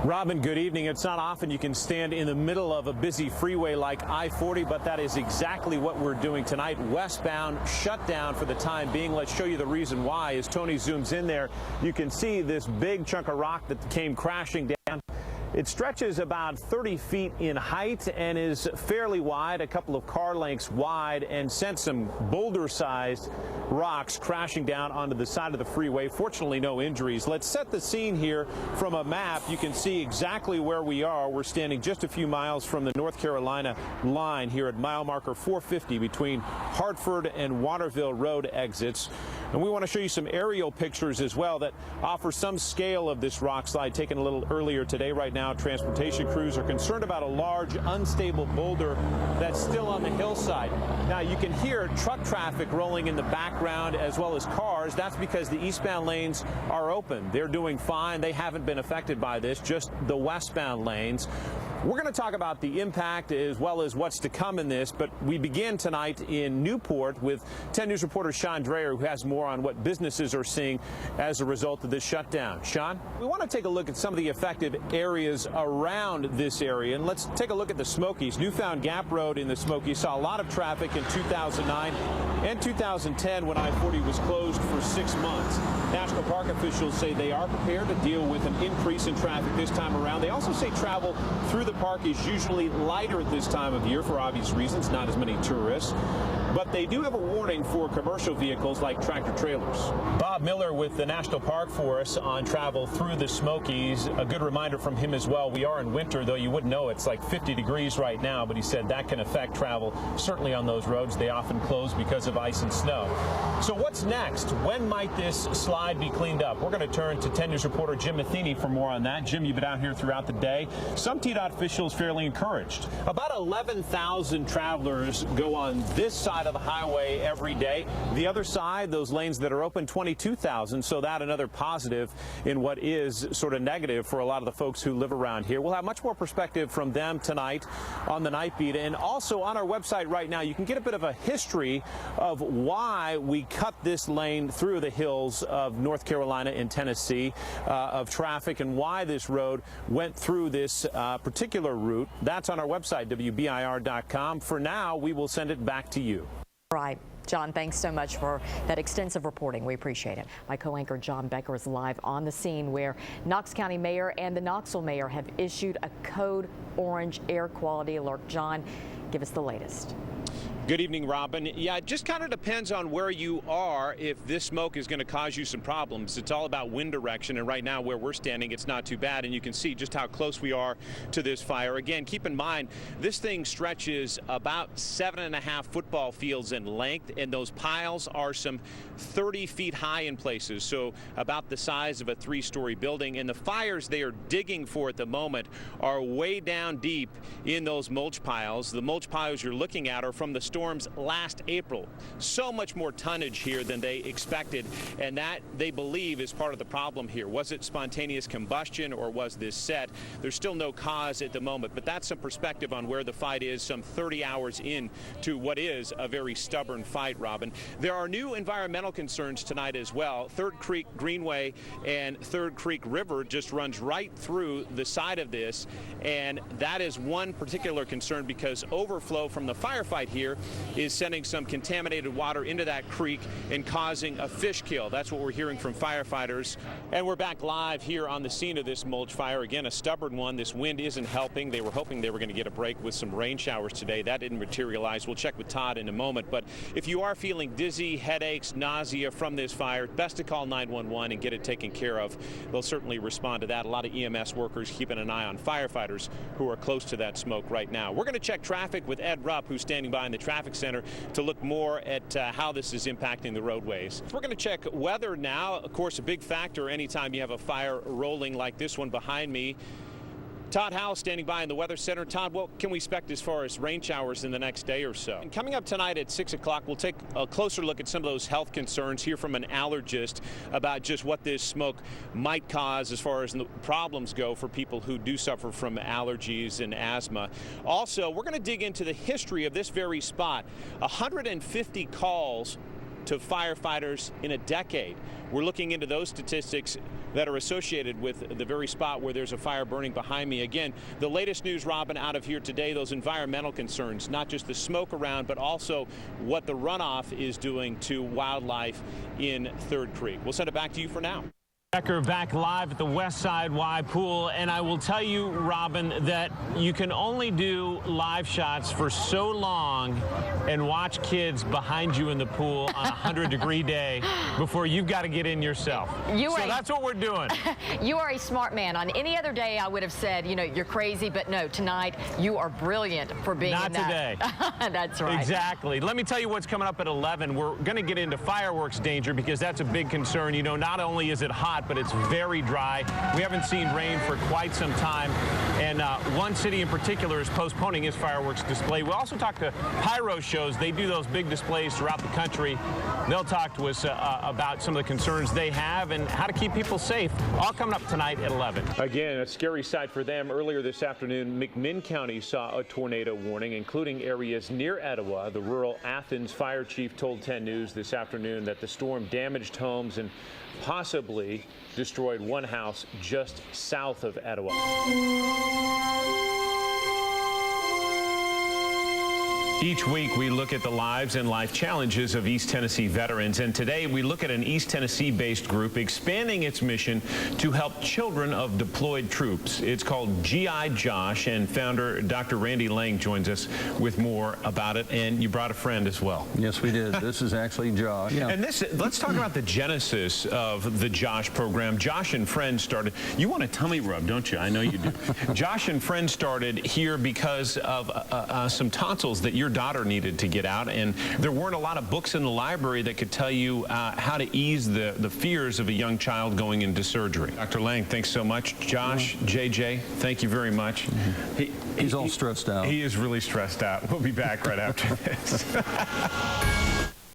Robin, good evening. It's not often you can stand in the middle of a busy freeway like I-40, but that is exactly what we're doing tonight. Westbound shut down for the time being. Let's show you the reason why. As Tony zooms in there, you can see this big chunk of rock that came crashing down. It stretches about 30 feet in height and is fairly wide, a couple of car lengths wide, and sent some boulder-sized rocks crashing down onto the side of the freeway. Fortunately, no injuries. Let's set the scene here from a map. You can see exactly where we are. We're standing just a few miles from the North Carolina line here at mile marker 450 between Hartford and Waterville Road exits. And we want to show you some aerial pictures as well that offer some scale of this rock slide taken a little earlier today. Right now, transportation crews are concerned about a large, unstable boulder that's still on the hillside. Now, you can hear truck traffic rolling in the background as well as cars. That's because the eastbound lanes are open. They're doing fine. They haven't been affected by this, just the westbound lanes. We're going to talk about the impact as well as what's to come in this, but we begin tonight in Newport with 10 News reporter Sean Dreyer, who has more on what businesses are seeing as a result of this shutdown. Sean, we want to take a look at some of the affected areas around this area, and let's take a look at the Smokies. Newfound Gap Road in the Smokies saw a lot of traffic in 2009 and 2010 when I-40 was closed for 6 months. National Park officials say they are prepared to deal with an increase in traffic this time around. They also say travel through the park is usually lighter at this time of year for obvious reasons, not as many tourists. But they do have a warning for commercial vehicles like tractor trailers. Bob Miller with the National Park Force on travel through the Smokies. A good reminder from him as well. We are in winter, though you wouldn't know it's like 50 degrees right now, but he said that can affect travel, certainly on those roads. They often close because of ice and snow. So what's next? When might this slide be cleaned up? We're going to turn to 10 News reporter Jim Matheny for more on that. Jim, you've been out here throughout the day. Some TDOT officials fairly encouraged. About 11,000 travelers go on this side of the highway every day. The other side, those lanes that are open, 22,000. So that another positive in what is sort of negative for a lot of the folks who live around here. We'll have much more perspective from them tonight on the Night Beat. And also on our website right now, you can get a bit of a history of why we cut this lane through the hills of North Carolina and Tennessee of traffic and why this road went through this particular route. That's on our website, WBIR.com. For now, we will send it back to you. Right. John, thanks so much for that extensive reporting. We appreciate it. My co-anchor John Becker is live on the scene where Knox County Mayor and the Knoxville Mayor have issued a code orange air quality alert. John, give us the latest. Good evening, Robin. Yeah, it just kind of depends on where you are if this smoke is going to cause you some problems. It's all about wind direction, and right now where we're standing, it's not too bad, and you can see just how close we are to this fire. Again, keep in mind, this thing stretches about 7.5 football fields in length, and those piles are some 30 feet high in places, so about the size of a 3-story building. And the fires they are digging for at the moment are way down deep in those mulch piles. The mulch piles you're looking at are from the storms last April. So much more tonnage here than they expected, and that, they believe, is part of the problem here. Was it spontaneous combustion or was this set? There's still no cause at the moment, but that's some perspective on where the fight is some 30 hours in to what is a very stubborn fight, Robin. There are new environmental concerns tonight as well. Third Creek Greenway and Third Creek River just runs right through the side of this, and that is one particular concern because overflow from the firefight here is sending some contaminated water into that creek and causing a fish kill. That's what we're hearing from firefighters. And we're back live here on the scene of this mulch fire. Again, a stubborn one. This wind isn't helping. They were hoping they were going to get a break with some rain showers today. That didn't materialize. We'll check with Todd in a moment. But if you are feeling dizzy, headaches, nausea from this fire, best to call 911 and get it taken care of. They'll certainly respond to that. A lot of EMS workers keeping an eye on firefighters who are close to that smoke right now. We're going to check traffic with Ed Rupp, who's standing by in the traffic center to look more at how this is impacting the roadways. We're going to check weather now. Of course, a big factor anytime you have a fire rolling like this one behind me. Todd Howell standing by in the Weather Center. Todd, what can we expect as far as rain showers in the next day or so? And coming up tonight at 6 o'clock, we'll take a closer look at some of those health concerns, hear from an allergist about just what this smoke might cause as far as the problems go for people who do suffer from allergies and asthma. Also, we're going to dig into the history of this very spot. 150 calls to firefighters in a decade. We're looking into those statistics that are associated with the very spot where there's a fire burning behind me. Again, the latest news, Robin, out of here today, those environmental concerns, not just the smoke around, but also what the runoff is doing to wildlife in Third Creek. We'll send it back to you for now. Becker back live at the West Side Y pool, and I will tell you, Robin, that you can only do live shots for so long and watch kids behind you in the pool on a 100-degree day before you've got to get in yourself. So that's what we're doing. You are a smart man. On any other day, I would have said, you know, you're crazy, but no, tonight you are brilliant for being Not in that. today. That's right. Exactly. Let me tell you what's coming up at 11. We're going to get into fireworks danger because that's a big concern. You know, not only is it hot, but it's very dry. We haven't seen rain for quite some time, and one city in particular is postponing its fireworks display. We also talked to pyro shows. They do those big displays throughout the country. They'll talk to us about some of the concerns they have and how to keep people safe. All coming up tonight at 11. Again, a scary sight for them. Earlier this afternoon, McMinn County saw a tornado warning, including areas near Etowah. The rural Athens fire chief told 10 News this afternoon that the storm damaged homes and possibly destroyed one house just south of Etowah. Each week, we look at the lives and life challenges of East Tennessee veterans, and today we look at an East Tennessee-based group expanding its mission to help children of deployed troops. It's called GI Josh, and founder Dr. Randy Lang joins us with more about it, and you brought a friend as well. Yes, we did. This is actually Josh. Yeah. And let's talk about the genesis of the Josh program. Josh and friends started, you want a tummy rub, don't you? I know you do. Josh and friends started here because of some tonsils that your daughter needed to get out, and there weren't a lot of books in the library that could tell you how to ease the fears of a young child going into surgery. Dr. Lang, thanks so much. Josh, JJ, thank you very much. He's all stressed out. He is really stressed out. We'll be back right after this.